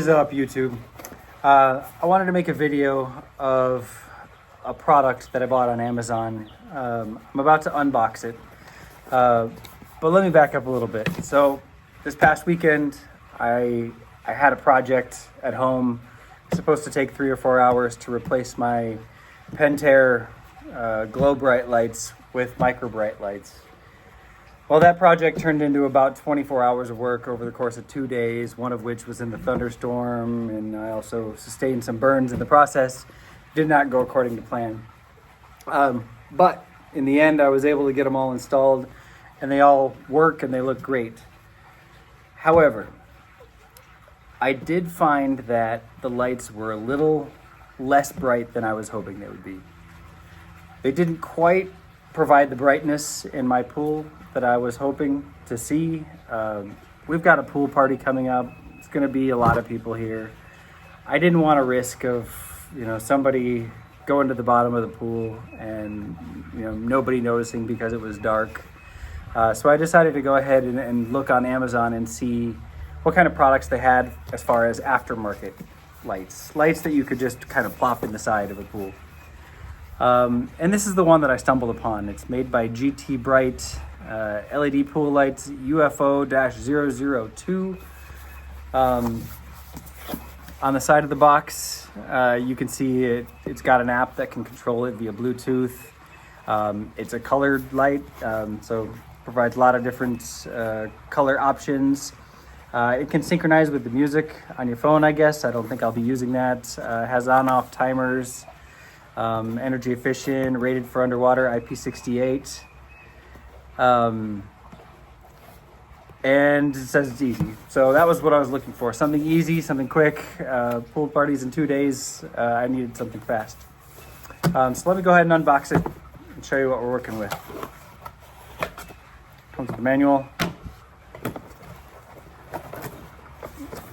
is up, YouTube? I wanted to make a video of a product that I bought on Amazon. I'm about to unbox it, but let me back up a little bit. So this past weekend, I had a project at home. It's supposed to take 3 or 4 hours to replace my Pentair glow bright lights with micro bright lights. Well, that project turned into about 24 hours of work over the course of 2 days, one of which was in the thunderstorm, and I also sustained some burns in the process. Did not go according to plan. But in the end, I was able to get them all installed, and they all work and they look great. However, I did find that the lights were a little less bright than I was hoping they would be. They didn't quite provide the brightness in my pool that I was hoping to see. We've got a pool party coming up. It's going to be a lot of people here. I didn't want to risk of, somebody going to the bottom of the pool and, nobody noticing because it was dark. So I decided to go ahead and look on Amazon and see what kind of products they had as far as aftermarket lights that you could just kind of plop in the side of a pool. And this is the one that I stumbled upon. It's made by GT Bright LED pool lights UFO-002. On the side of the box, you can see it's got an app that can control it via Bluetooth. It's a colored light, so provides a lot of different color options. It can synchronize with the music on your phone, I guess. I don't think I'll be using that. Has on-off timers. Energy efficient, rated for underwater, IP68. And it says it's easy. So that was what I was looking for. Something easy, something quick. Pool parties in 2 days. I needed something fast. So let me go ahead and unbox it and show you what we're working with. Comes with the manual.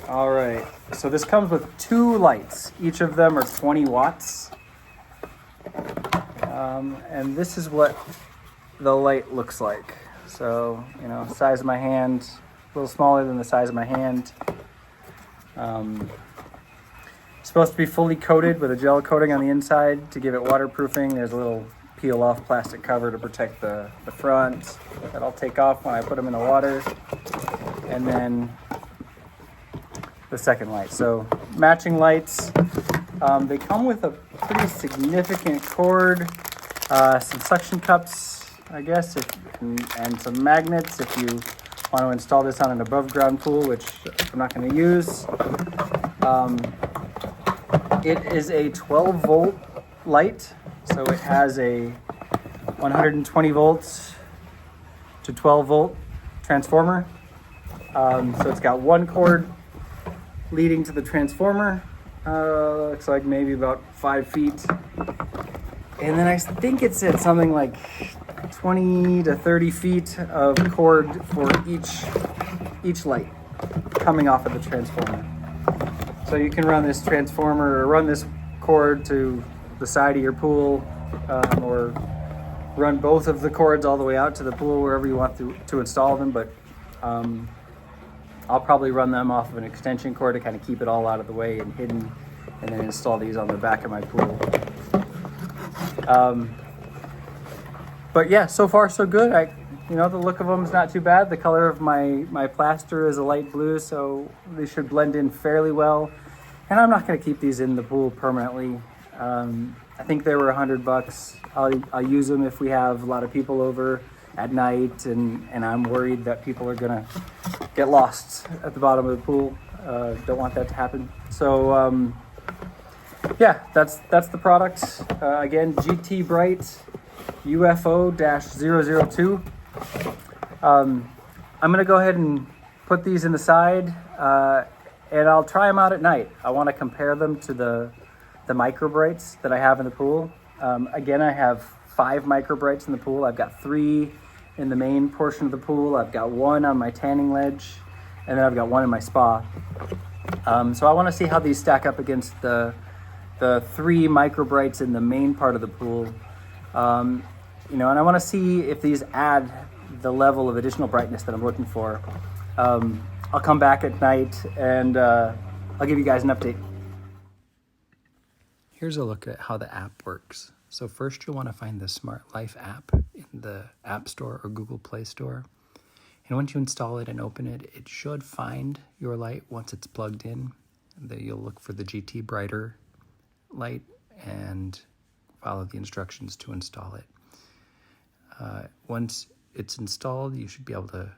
All right, so this comes with 2 lights. Each of them are 20 watts. And this is what the light looks like. So, size of my hand, a little smaller than the size of my hand. Supposed to be fully coated with a gel coating on the inside to give it waterproofing. There's a little peel off plastic cover to protect the front that I'll take off when I put them in the water. And then the second light. So matching lights. They come with a pretty significant cord, some suction cups, I guess, and some magnets if you want to install this on an above ground pool, which I'm not going to use. It is a 12 volt light, so it has a 120 volts to 12 volt transformer. So it's got one cord leading to the transformer. Looks like maybe about 5 feet. And then I think it's at something like 20 to 30 feet of cord for each light coming off of the transformer. So you can run this transformer or run this cord to the side of your pool, or run both of the cords all the way out to the pool wherever you want to install them. But I'll probably run them off of an extension cord to kind of keep it all out of the way and hidden, and then install these on the back of my pool. But yeah, so far so good. The look of them is not too bad. The color of my plaster is a light blue, so they should blend in fairly well. And I'm not going to keep these in the pool permanently. I think they were $100. I'll use them if we have a lot of people over at night, and I'm worried that people are gonna get lost at the bottom of the pool. Don't want that to happen. So yeah, that's the product. Again, GT Bright UFO-002. I'm gonna go ahead and put these in the side, and I'll try them out at night. I want to compare them to the micro brights that I have in the pool. Again, I have 5 micro brights in the pool. I've got 3 in the main portion of the pool. I've got 1 on my tanning ledge, and then I've got 1 in my spa. So I want to see how these stack up against the 3 micro brights in the main part of the pool. And I want to see if these add the level of additional brightness that I'm looking for. I'll come back at night and I'll give you guys an update. Here's a look at how the app works. So first you'll want to find the Smart Life app in the App Store or Google Play Store. And once you install it and open it, it should find your light once it's plugged in. Then you'll look for the GT Brighter light and follow the instructions to install it. Once it's installed, you should be able to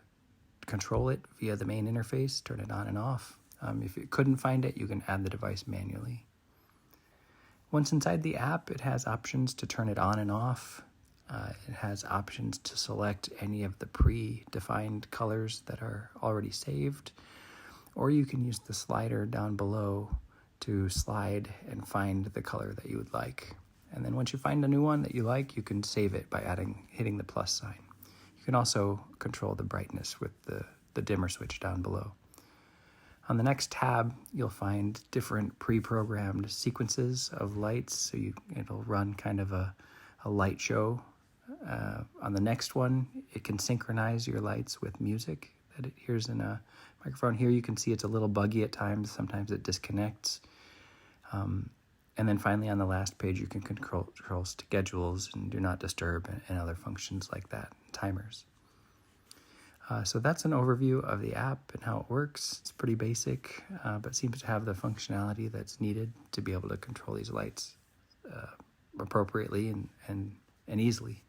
control it via the main interface, turn it on and off. If you couldn't find it, you can add the device manually. Once inside the app, it has options to turn it on and off. It has options to select any of the pre-defined colors that are already saved, or you can use the slider down below to slide and find the color that you would like. And then once you find a new one that you like, you can save it by hitting the plus sign. You can also control the brightness with the dimmer switch down below. On the next tab, you'll find different pre-programmed sequences of lights, so it'll run kind of a light show. On the next one, it can synchronize your lights with music that it hears in a microphone. Here you can see it's a little buggy at times. Sometimes it disconnects. And then finally on the last page, you can control schedules and do not disturb and other functions like that, timers. So that's an overview of the app and how it works. It's pretty basic, but seems to have the functionality that's needed to be able to control these lights appropriately and easily.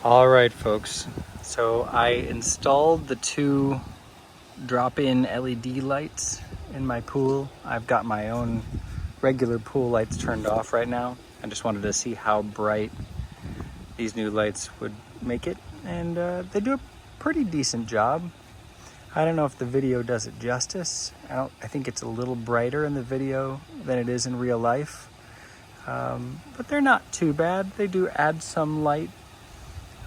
All right, folks. So I installed the 2 drop-in LED lights in my pool. I've got my own regular pool lights turned off right now. I just wanted to see how bright these new lights would make it, and they do a pretty decent job. I don't know if the video does it justice. I think it's a little brighter in the video than it is in real life, but they're not too bad. They do add some light.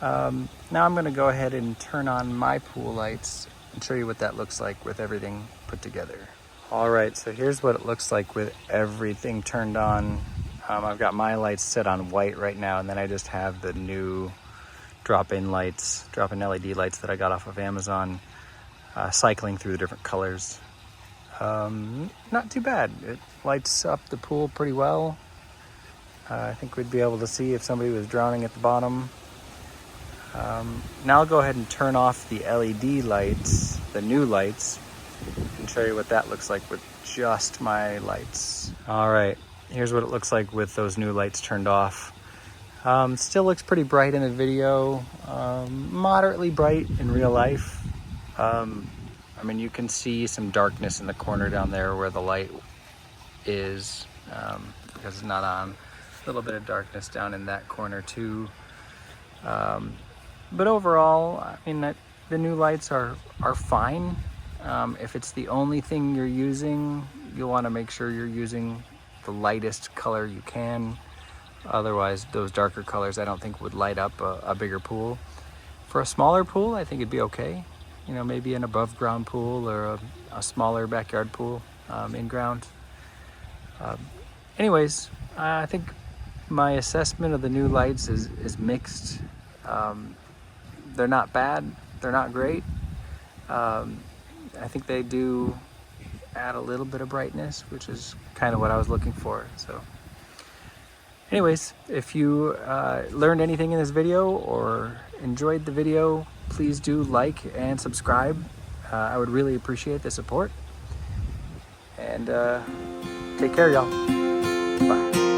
Now I'm going to go ahead and turn on my pool lights and show you what that looks like with everything put together. All right, so here's what it looks like with everything turned on. I've got my lights set on white right now, and then I just have the new drop-in LED lights that I got off of Amazon, cycling through the different colors. Not too bad. It lights up the pool pretty well. I think we'd be able to see if somebody was drowning at the bottom. Now I'll go ahead and turn off the LED lights, the new lights, and show you what that looks like with just my lights. All right, here's what it looks like with those new lights turned off. Still looks pretty bright in the video, moderately bright in real life. I mean, you can see some darkness in the corner down there where the light is, because it's not on. A little bit of darkness down in that corner too. But overall, I mean, the new lights are fine. If it's the only thing you're using, you'll want to make sure you're using the lightest color you can. Otherwise, those darker colors I don't think would light up a bigger pool. For a smaller pool, I think it'd be okay. You know, maybe an above ground pool or a smaller backyard pool in ground. Anyways, I think my assessment of the new lights is mixed. They're not bad, they're not great. I think they do add a little bit of brightness, which is kind of what I was looking for. So anyways, if you learned anything in this video or enjoyed the video, please do like and subscribe. I would really appreciate the support. And take care, y'all. Bye.